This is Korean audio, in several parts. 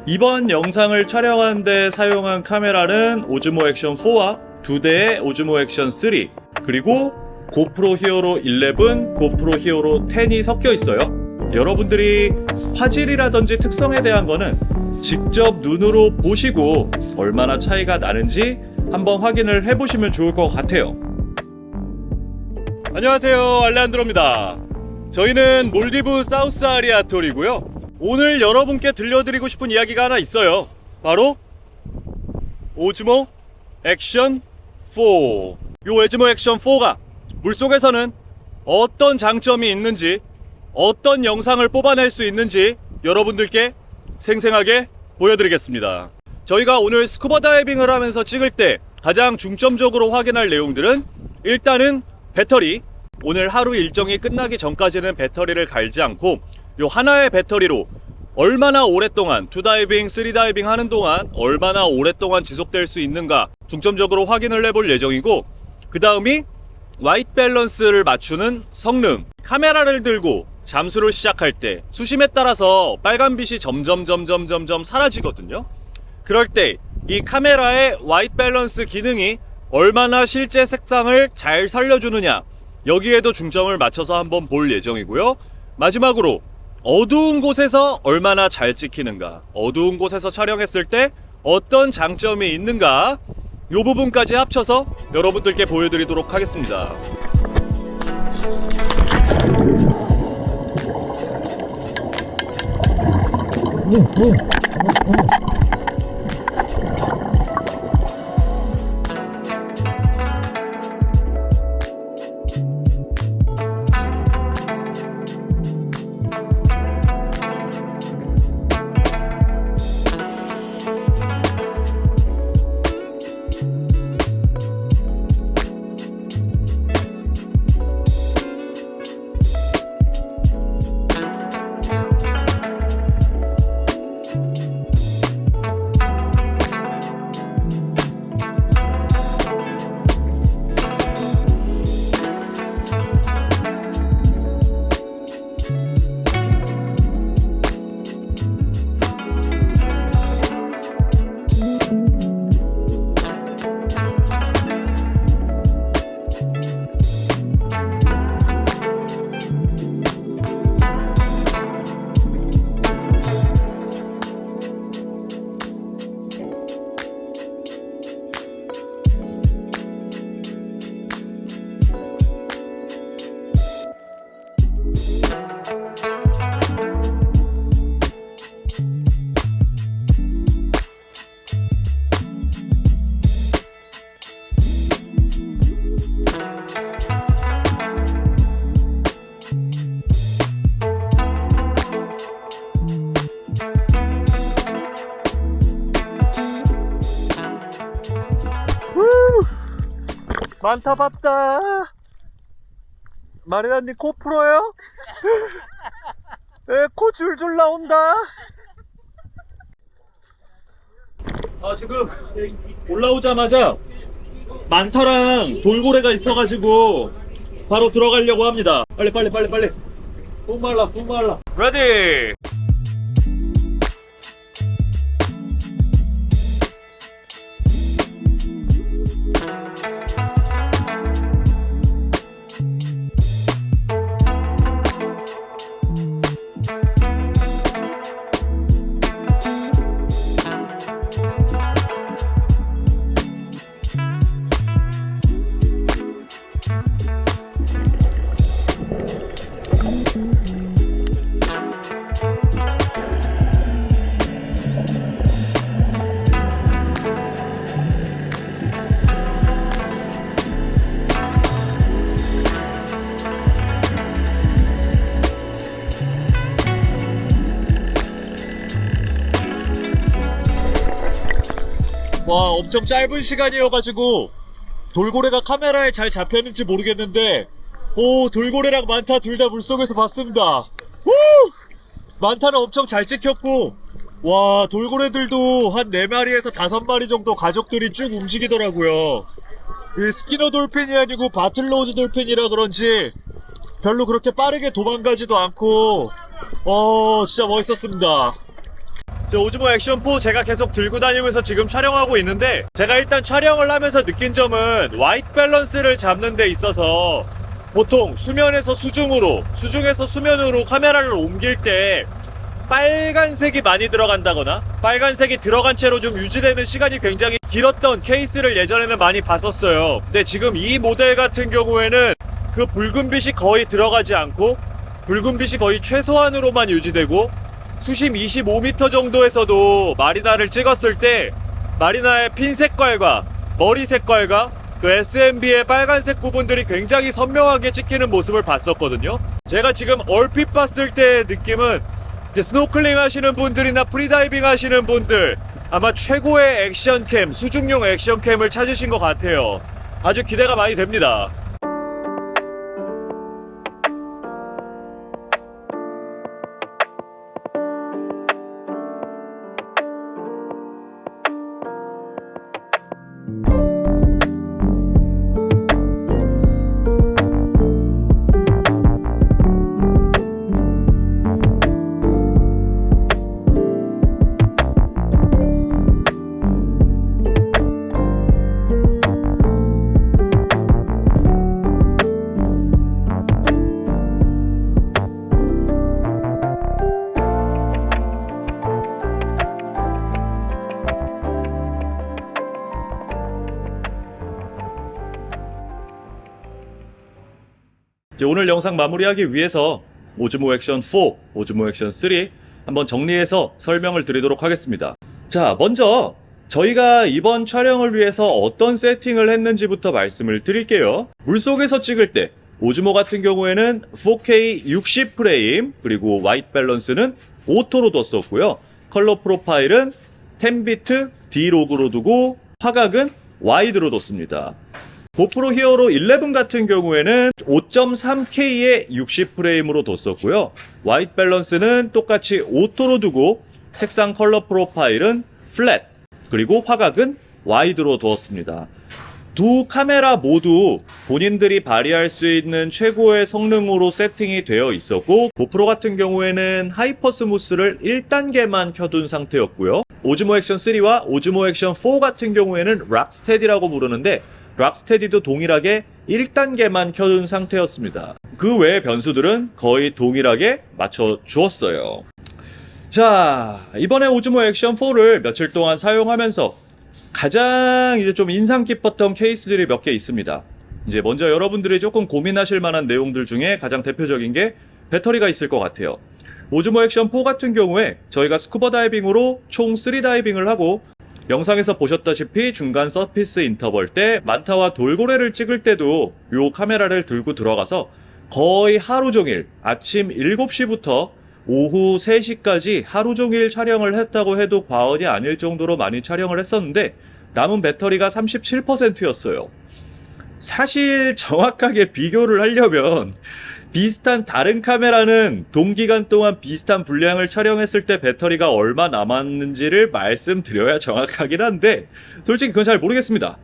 이번 영상을 촬영하는 데 사용한 카메라는 오즈모 액션 4와 2대의 오즈모 액션 3, 그리고 고프로 히어로 11, 고프로 히어로 10이 섞여 있어요. 여러분들이 화질이라든지 특성에 대한 거는 직접 눈으로 보시고 얼마나 차이가 나는지 한번 확인을 해보시면 좋을 것 같아요. 안녕하세요, 알레한드로입니다. 저희는 몰디브 사우스 아리아톨이고요. 오늘 여러분께 들려드리고 싶은 이야기가 하나 있어요. 바로 오즈모 액션 4. 요 오즈모 액션 4가 물속에서는 어떤 장점이 있는지, 어떤 영상을 뽑아낼 수 있는지 여러분들께 생생하게 보여드리겠습니다. 저희가 오늘 스쿠버 다이빙을 하면서 찍을 때 가장 중점적으로 확인할 내용들은, 일단은 배터리. 오늘 하루 일정이 끝나기 전까지는 배터리를 갈지 않고 요 하나의 배터리로 얼마나 오랫동안 2다이빙, 3다이빙 하는 동안 얼마나 오랫동안 지속될 수 있는가 중점적으로 확인을 해볼 예정이고, 그 다음이 화이트 밸런스를 맞추는 성능. 카메라를 들고 잠수를 시작할 때 수심에 따라서 빨간빛이 점점 사라지거든요. 그럴 때 이 카메라의 화이트 밸런스 기능이 얼마나 실제 색상을 잘 살려주느냐, 여기에도 중점을 맞춰서 한번 볼 예정이고요. 마지막으로 어두운 곳에서 얼마나 잘 찍히는가, 어두운 곳에서 촬영했을 때 어떤 장점이 있는가, 이 부분까지 합쳐서 여러분들께 보여드리도록 하겠습니다. 많다 봤다. 마리나님 코 풀어요? 네, 코 줄줄 나온다. 지금 올라오자마자 만타랑 돌고래가 있어가지고 바로 들어가려고 합니다. 빨리. 푹 말라. 레디! 와, 엄청 짧은 시간이어가지고 돌고래가 카메라에 잘 잡혔는지 모르겠는데, 오, 돌고래랑 만타 둘 다 물속에서 봤습니다. 우! 만타는 엄청 잘 찍혔고, 와, 돌고래들도 한 4마리에서 5마리 정도 가족들이 쭉 움직이더라고요. 이 스피너 돌핀이 아니고 바틀로우즈 돌핀이라 그런지 별로 그렇게 빠르게 도망가지도 않고 진짜 멋있었습니다. 오즈모 액션4 제가 계속 들고 다니면서 지금 촬영하고 있는데, 제가 일단 촬영을 하면서 느낀 점은 화이트 밸런스를 잡는 데 있어서 보통 수면에서 수중으로, 수중에서 수면으로 카메라를 옮길 때 빨간색이 많이 들어간다거나 빨간색이 들어간 채로 좀 유지되는 시간이 굉장히 길었던 케이스를 예전에는 많이 봤었어요. 근데 지금 이 모델 같은 경우에는 그 붉은빛이 거의 들어가지 않고 붉은빛이 거의 최소한으로만 유지되고, 수심 25m 정도에서도 마리나를 찍었을 때 마리나의 핀 색깔과 머리 색깔과 그 SMB의 빨간색 부분들이 굉장히 선명하게 찍히는 모습을 봤었거든요. 제가 지금 얼핏 봤을 때의 느낌은 이제 스노클링 하시는 분들이나 프리다이빙 하시는 분들 아마 최고의 액션캠, 수중용 액션캠을 찾으신 것 같아요. 아주 기대가 많이 됩니다. 오늘 영상 마무리하기 위해서 오즈모 액션 4, 오즈모 액션 3 한번 정리해서 설명을 드리도록 하겠습니다. 자, 먼저 저희가 이번 촬영을 위해서 어떤 세팅을 했는지부터 말씀을 드릴게요. 물속에서 찍을 때 오즈모 같은 경우에는 4K 60프레임, 그리고 화이트 밸런스는 오토로 뒀었고요. 컬러 프로파일은 10비트 D로그로 두고 화각은 와이드로 뒀습니다. 고프로 히어로 11 같은 경우에는 5.3K에 60프레임으로 뒀었고요. 화이트 밸런스는 똑같이 오토로 두고 색상 컬러 프로파일은 플랫, 그리고 화각은 와이드로 두었습니다. 두 카메라 모두 본인들이 발휘할 수 있는 최고의 성능으로 세팅이 되어 있었고, 고프로 같은 경우에는 하이퍼 스무스를 1단계만 켜둔 상태였고요. 오즈모 액션 3와 오즈모 액션 4 같은 경우에는 락스테디라고 부르는데, 락스테디도 동일하게 1단계만 켜둔 상태였습니다. 그 외의 변수들은 거의 동일하게 맞춰 주었어요. 자, 이번에 오즈모 액션 4를 며칠 동안 사용하면서 가장 이제 좀 인상 깊었던 케이스들이 몇 개 있습니다. 이제 먼저 여러분들이 조금 고민하실 만한 내용들 중에 가장 대표적인 게 배터리가 있을 것 같아요. 오즈모 액션 4 같은 경우에 저희가 스쿠버 다이빙으로 총 3다이빙을 하고, 영상에서 보셨다시피 중간 서피스 인터벌 때 만타와 돌고래를 찍을 때도 이 카메라를 들고 들어가서 거의 하루 종일 아침 7시부터 오후 3시까지 하루 종일 촬영을 했다고 해도 과언이 아닐 정도로 많이 촬영을 했었는데, 남은 배터리가 37%였어요. 사실 정확하게 비교를 하려면 비슷한 다른 카메라는 동기간 동안 비슷한 분량을 촬영했을 때 배터리가 얼마 남았는지를 말씀드려야 정확하긴 한데, 솔직히 그건 잘 모르겠습니다.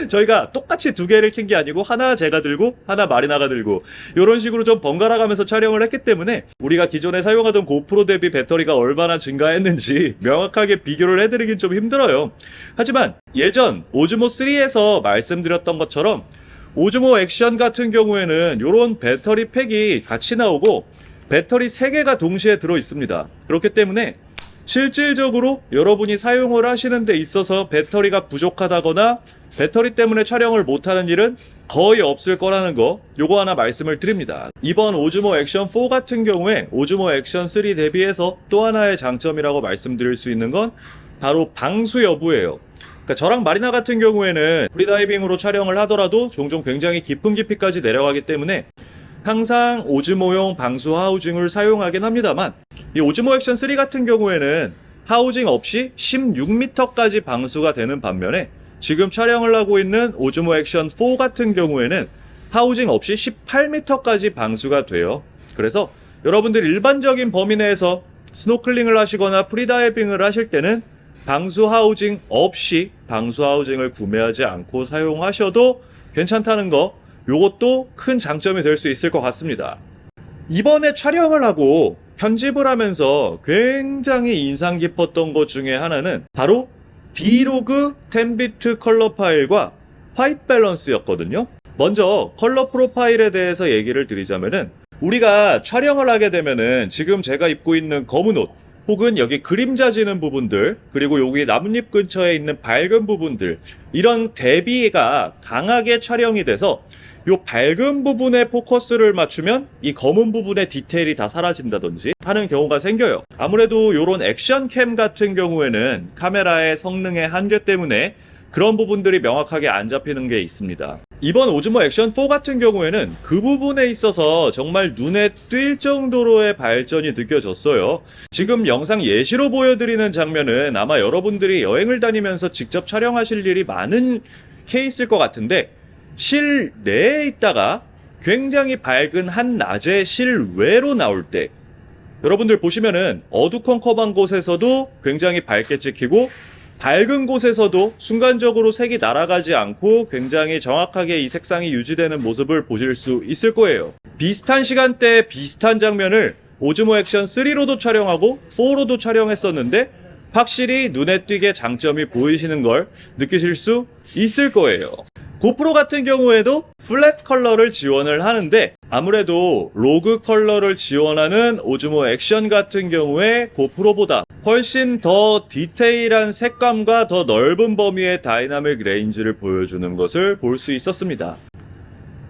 저희가 똑같이 두 개를 켠 게 아니고 하나 제가 들고 하나 마리나가 들고 이런 식으로 좀 번갈아 가면서 촬영을 했기 때문에 우리가 기존에 사용하던 고프로 대비 배터리가 얼마나 증가했는지 명확하게 비교를 해드리긴 좀 힘들어요. 하지만 예전 오즈모 3에서 말씀드렸던 것처럼 오즈모 액션 같은 경우에는 이런 배터리 팩이 같이 나오고 배터리 3개가 동시에 들어 있습니다. 그렇기 때문에 실질적으로 여러분이 사용을 하시는 데 있어서 배터리가 부족하다거나 배터리 때문에 촬영을 못하는 일은 거의 없을 거라는 거, 요거 하나 말씀을 드립니다. 이번 오즈모 액션 4 같은 경우에 오즈모 액션 3 대비해서 또 하나의 장점이라고 말씀드릴 수 있는 건 바로 방수 여부예요. 그러니까 저랑 마리나 같은 경우에는 프리다이빙으로 촬영을 하더라도 종종 굉장히 깊은 깊이까지 내려가기 때문에 항상 오즈모용 방수 하우징을 사용하긴 합니다만, 이 오즈모 액션 3 같은 경우에는 하우징 없이 16m까지 방수가 되는 반면에 지금 촬영을 하고 있는 오즈모 액션 4 같은 경우에는 하우징 없이 18m까지 방수가 돼요. 그래서 여러분들 일반적인 범위 내에서 스노클링을 하시거나 프리다이빙을 하실 때는 방수 하우징 없이 방수 하우징을 구매하지 않고 사용하셔도 괜찮다는 거, 요것도 큰 장점이 될 수 있을 것 같습니다. 이번에 촬영을 하고 편집을 하면서 굉장히 인상 깊었던 것 중에 하나는 바로 D-Log 10비트 컬러 파일과 화이트 밸런스였거든요. 먼저 컬러 프로파일에 대해서 얘기를 드리자면은 우리가 촬영을 하게 되면은 지금 제가 입고 있는 검은 옷 혹은 여기 그림자 지는 부분들 그리고 여기 나뭇잎 근처에 있는 밝은 부분들 이런 대비가 강하게 촬영이 돼서 요 밝은 부분에 포커스를 맞추면 이 검은 부분의 디테일이 다 사라진다든지 하는 경우가 생겨요. 아무래도 요런 액션캠 같은 경우에는 카메라의 성능의 한계 때문에 그런 부분들이 명확하게 안 잡히는 게 있습니다. 이번 오즈모 액션 4 같은 경우에는 그 부분에 있어서 정말 눈에 띌 정도로의 발전이 느껴졌어요. 지금 영상 예시로 보여드리는 장면은 아마 여러분들이 여행을 다니면서 직접 촬영하실 일이 많은 케이스일 것 같은데 실내에 있다가 굉장히 밝은 한낮의 실외로 나올 때 여러분들 보시면은 어두컴컴한 곳에서도 굉장히 밝게 찍히고 밝은 곳에서도 순간적으로 색이 날아가지 않고 굉장히 정확하게 이 색상이 유지되는 모습을 보실 수 있을 거예요. 비슷한 시간대에 비슷한 장면을 오즈모 액션 3로도 촬영하고 4로도 촬영했었는데 확실히 눈에 띄게 장점이 보이시는 걸 느끼실 수 있을 거예요. 고프로 같은 경우에도 플랫 컬러를 지원을 하는데 아무래도 로그 컬러를 지원하는 오즈모 액션 같은 경우에 고프로보다 훨씬 더 디테일한 색감과 더 넓은 범위의 다이나믹 레인지를 보여주는 것을 볼 수 있었습니다.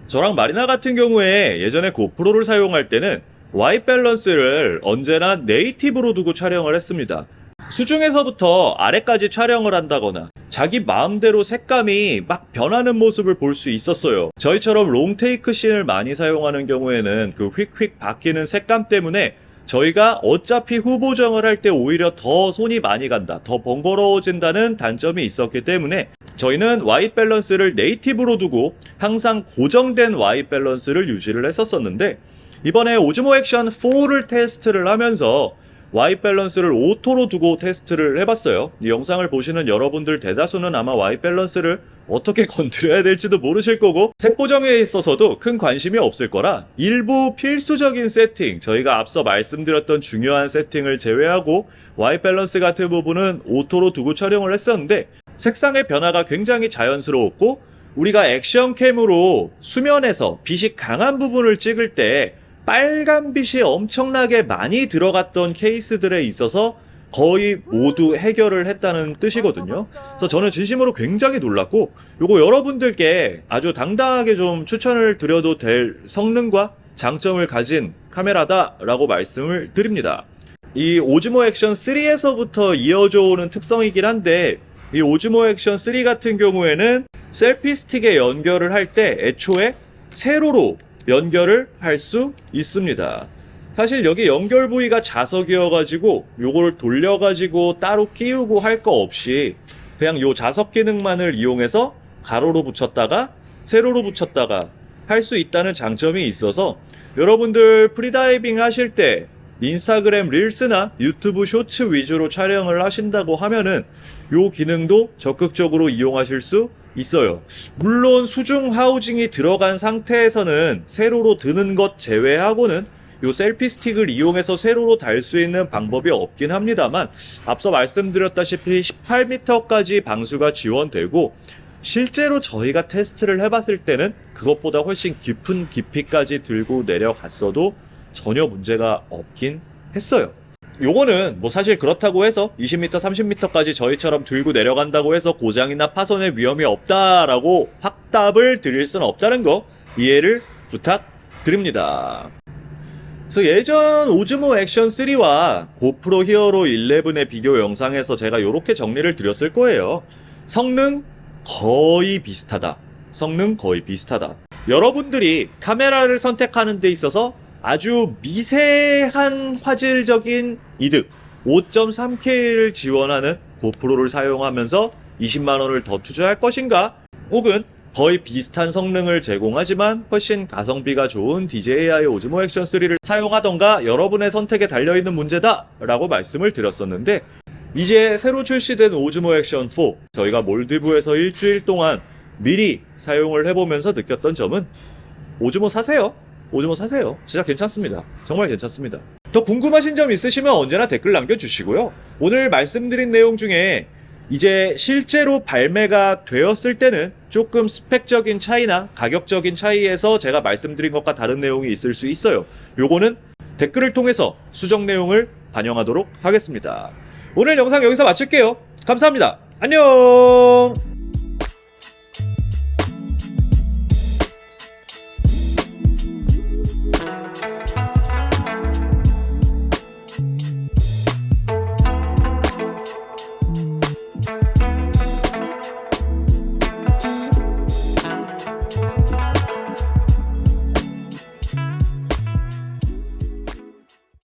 저랑 마리나 같은 경우에 예전에 고프로를 사용할 때는 화이트 밸런스를 언제나 네이티브로 두고 촬영을 했습니다. 수중에서부터 아래까지 촬영을 한다거나 자기 마음대로 색감이 막 변하는 모습을 볼 수 있었어요. 저희처럼 롱테이크 씬을 많이 사용하는 경우에는 그 휙휙 바뀌는 색감 때문에 저희가 어차피 후보정을 할 때 오히려 더 손이 많이 간다, 더 번거로워진다는 단점이 있었기 때문에 저희는 화이트 밸런스를 네이티브로 두고 항상 고정된 화이트 밸런스를 유지를 했었었는데 이번에 오즈모 액션 4를 테스트를 하면서 화이트 밸런스를 오토로 두고 테스트를 해봤어요. 이 영상을 보시는 여러분들 대다수는 아마 화이트 밸런스를 어떻게 건드려야 될지도 모르실 거고 색 보정에 있어서도 큰 관심이 없을 거라 일부 필수적인 세팅, 저희가 앞서 말씀드렸던 중요한 세팅을 제외하고 화이트 밸런스 같은 부분은 오토로 두고 촬영을 했었는데 색상의 변화가 굉장히 자연스러웠고 우리가 액션캠으로 수면에서 빛이 강한 부분을 찍을 때 빨간 빛이 엄청나게 많이 들어갔던 케이스들에 있어서 거의 모두 해결을 했다는 뜻이거든요. 그래서 저는 진심으로 굉장히 놀랐고 요거 여러분들께 아주 당당하게 좀 추천을 드려도 될 성능과 장점을 가진 카메라다라고 말씀을 드립니다. 이 오즈모 액션 3에서부터 이어져 오는 특성이긴 한데 이 오즈모 액션 3 같은 경우에는 셀피 스틱에 연결을 할 때 애초에 세로로 연결을 할 수 있습니다. 사실 여기 연결 부위가 자석이어가지고 요걸 돌려가지고 따로 끼우고 할 거 없이 그냥 요 자석 기능만을 이용해서 가로로 붙였다가 세로로 붙였다가 할 수 있다는 장점이 있어서 여러분들 프리다이빙 하실 때 인스타그램 릴스나 유튜브 쇼츠 위주로 촬영을 하신다고 하면은 요 기능도 적극적으로 이용하실 수 있어요. 물론 수중 하우징이 들어간 상태에서는 세로로 드는 것 제외하고는 요 셀피 스틱을 이용해서 세로로 달 수 있는 방법이 없긴 합니다만 앞서 말씀드렸다시피 18m까지 방수가 지원되고 실제로 저희가 테스트를 해봤을 때는 그것보다 훨씬 깊은 깊이까지 들고 내려갔어도 전혀 문제가 없긴 했어요. 요거는 뭐 사실 그렇다고 해서 20m, 30m까지 저희처럼 들고 내려간다고 해서 고장이나 파손의 위험이 없다라고 확답을 드릴 수는 없다는 거 이해를 부탁드립니다. 그래서 예전 오즈모 액션 3와 고프로 히어로 11의 비교 영상에서 제가 이렇게 정리를 드렸을 거예요. 성능 거의 비슷하다. 성능 거의 비슷하다. 여러분들이 카메라를 선택하는 데 있어서 아주 미세한 화질적인 이득 5.3K를 지원하는 고프로를 사용하면서 20만원을 더 투자할 것인가? 혹은 거의 비슷한 성능을 제공하지만 훨씬 가성비가 좋은 DJI 오즈모 액션 3를 사용하던가 여러분의 선택에 달려있는 문제다 라고 말씀을 드렸었는데 이제 새로 출시된 오즈모 액션 4 저희가 몰디브에서 일주일 동안 미리 사용을 해보면서 느꼈던 점은 오즈모 사세요. 오즈모 사세요. 진짜 괜찮습니다. 정말 괜찮습니다. 더 궁금하신 점 있으시면 언제나 댓글 남겨주시고요. 오늘 말씀드린 내용 중에 이제 실제로 발매가 되었을 때는 조금 스펙적인 차이나 가격적인 차이에서 제가 말씀드린 것과 다른 내용이 있을 수 있어요. 요거는 댓글을 통해서 수정 내용을 반영하도록 하겠습니다. 오늘 영상 여기서 마칠게요. 감사합니다. 안녕!